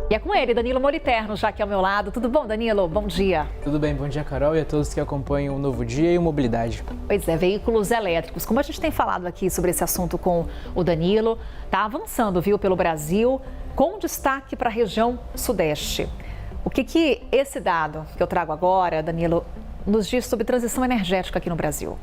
E é com ele, Danilo Moliterno, já aqui ao meu lado. Tudo bom, Danilo? Bom dia. Tudo bem, bom dia, Carol, e a todos que acompanham o Novo Dia e o Mobilidade. Pois é, veículos elétricos. Como a gente tem falado aqui sobre esse assunto com o Danilo, está avançando, viu, pelo Brasil, com destaque para a região sudeste. O que esse dado que eu trago agora, Danilo, nos diz sobre transição energética aqui no Brasil?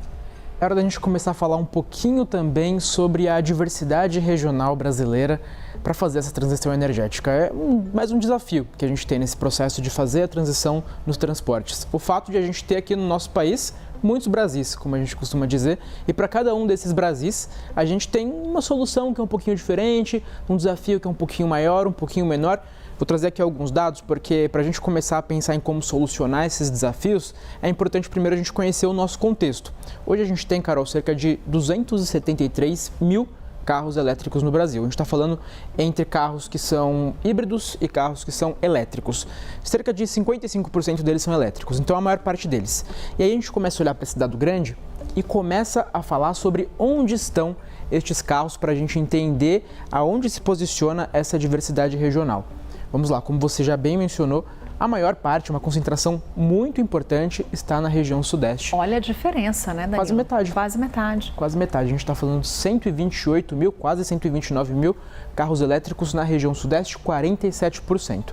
É hora da gente começar a falar um pouquinho também sobre a diversidade regional brasileira para fazer essa transição energética. É mais um desafio que a gente tem nesse processo de fazer a transição nos transportes. O fato de a gente ter aqui no nosso país muitos Brasis, como a gente costuma dizer, e para cada um desses Brasis a gente tem uma solução que é um pouquinho diferente, um desafio que é um pouquinho maior, um pouquinho menor. Vou trazer aqui alguns dados, porque para a gente começar a pensar em como solucionar esses desafios, é importante primeiro a gente conhecer o nosso contexto. Hoje a gente tem, Carol, cerca de 273 mil carros elétricos no Brasil. A gente está falando entre carros que são híbridos e carros que são elétricos. Cerca de 55% deles são elétricos, então a maior parte deles. E aí a gente começa a olhar para esse dado grande e começa a falar sobre onde estão estes carros para a gente entender aonde se posiciona essa diversidade regional. Vamos lá, como você já bem mencionou, a maior parte, uma concentração muito importante, está na região sudeste. Olha a diferença, né, Danilo? Quase metade. Quase metade. Quase metade. A gente está falando de 128 mil, quase 129 mil carros elétricos na região sudeste, 47%.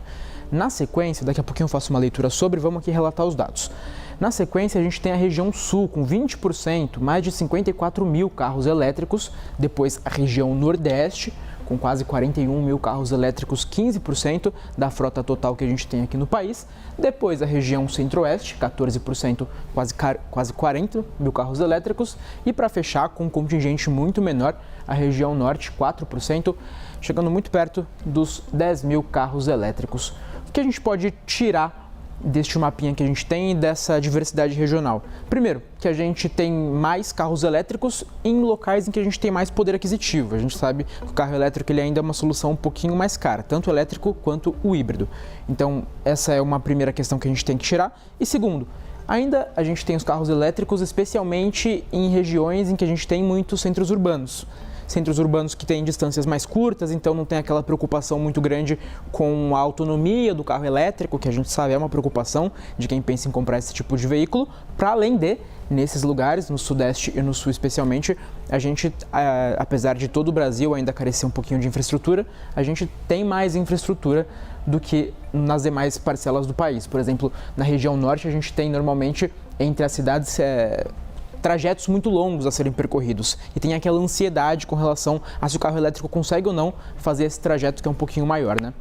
Na sequência, daqui a pouquinho eu faço uma leitura sobre, vamos aqui relatar os dados. Na sequência, a gente tem a região sul, com 20%, mais de 54 mil carros elétricos. Depois, a região nordeste, com quase 41 mil carros elétricos, 15% da frota total que a gente tem aqui no país. Depois, a região centro-oeste, 14%, quase 40 mil carros elétricos. E para fechar, com um contingente muito menor, a região norte, 4%, chegando muito perto dos 10 mil carros elétricos. O que a gente pode tirar deste mapinha que a gente tem e dessa diversidade regional? Primeiro, que a gente tem mais carros elétricos em locais em que a gente tem mais poder aquisitivo. A gente sabe que o carro elétrico ele ainda é uma solução um pouquinho mais cara, tanto o elétrico quanto o híbrido. Então, essa é uma primeira questão que a gente tem que tirar. E segundo, ainda a gente tem os carros elétricos, especialmente em regiões em que a gente tem muitos centros urbanos. Centros urbanos que têm distâncias mais curtas, então não tem aquela preocupação muito grande com a autonomia do carro elétrico, que a gente sabe é uma preocupação de quem pensa em comprar esse tipo de veículo, para além de, nesses lugares, no sudeste e no sul especialmente, a gente, apesar de todo o Brasil ainda carecer um pouquinho de infraestrutura, a gente tem mais infraestrutura do que nas demais parcelas do país. Por exemplo, na região norte a gente tem normalmente entre as cidades trajetos muito longos a serem percorridos e tem aquela ansiedade com relação a se o carro elétrico consegue ou não fazer esse trajeto que é um pouquinho maior, né?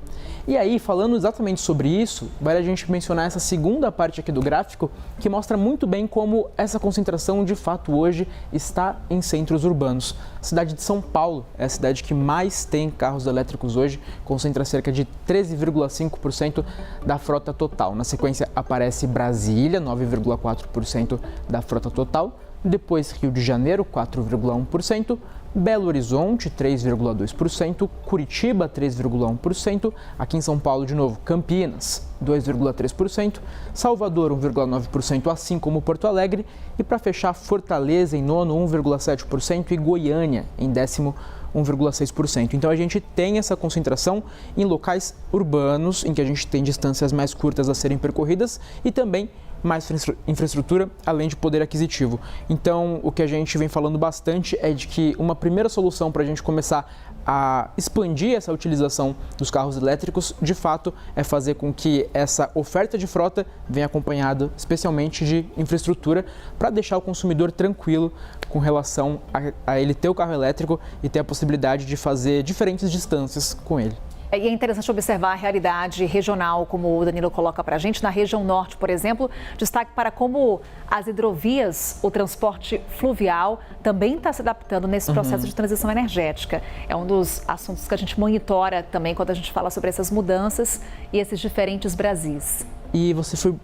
E aí, falando exatamente sobre isso, vale a gente mencionar essa segunda parte aqui do gráfico que mostra muito bem como essa concentração de fato hoje está em centros urbanos. A cidade de São Paulo é a cidade que mais tem carros elétricos hoje, concentra cerca de 13,5% da frota total. Na sequência aparece Brasília, 9,4% da frota total. Depois Rio de Janeiro, 4,1%, Belo Horizonte, 3,2%, Curitiba, 3,1%, aqui em São Paulo, de novo, Campinas, 2,3%, Salvador, 1,9%, assim como Porto Alegre, e para fechar, Fortaleza, em nono, 1,7%, e Goiânia, em décimo, 1,6%. Então a gente tem essa concentração em locais urbanos, em que a gente tem distâncias mais curtas a serem percorridas e também mais infraestrutura, além de poder aquisitivo. Então, o que a gente vem falando bastante é de que uma primeira solução para a gente começar a expandir essa utilização dos carros elétricos, de fato, é fazer com que essa oferta de frota venha acompanhada, especialmente de infraestrutura, para deixar o consumidor tranquilo com relação a ele ter o carro elétrico e ter a possibilidade de fazer diferentes distâncias com ele. E é interessante observar a realidade regional, como o Danilo coloca para a gente. Na região norte, por exemplo, destaque para como as hidrovias, o transporte fluvial também está se adaptando nesse processo de transição energética. É um dos assuntos que a gente monitora também quando a gente fala sobre essas mudanças e esses diferentes Brasis. E você foi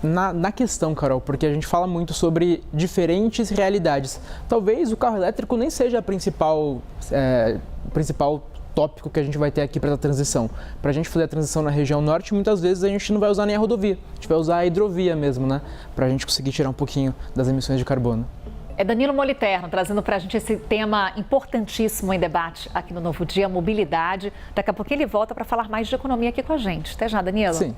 na questão, Carol, porque a gente fala muito sobre diferentes realidades. Talvez o carro elétrico nem seja a principal tópico que a gente vai ter aqui para a transição. Para a gente fazer a transição na região norte, muitas vezes a gente não vai usar nem a rodovia, a gente vai usar a hidrovia mesmo, né? Para a gente conseguir tirar um pouquinho das emissões de carbono. É Danilo Moliterno trazendo para a gente esse tema importantíssimo em debate aqui no Novo Dia, mobilidade. Daqui a pouquinho ele volta para falar mais de economia aqui com a gente. Até já, Danilo. Sim.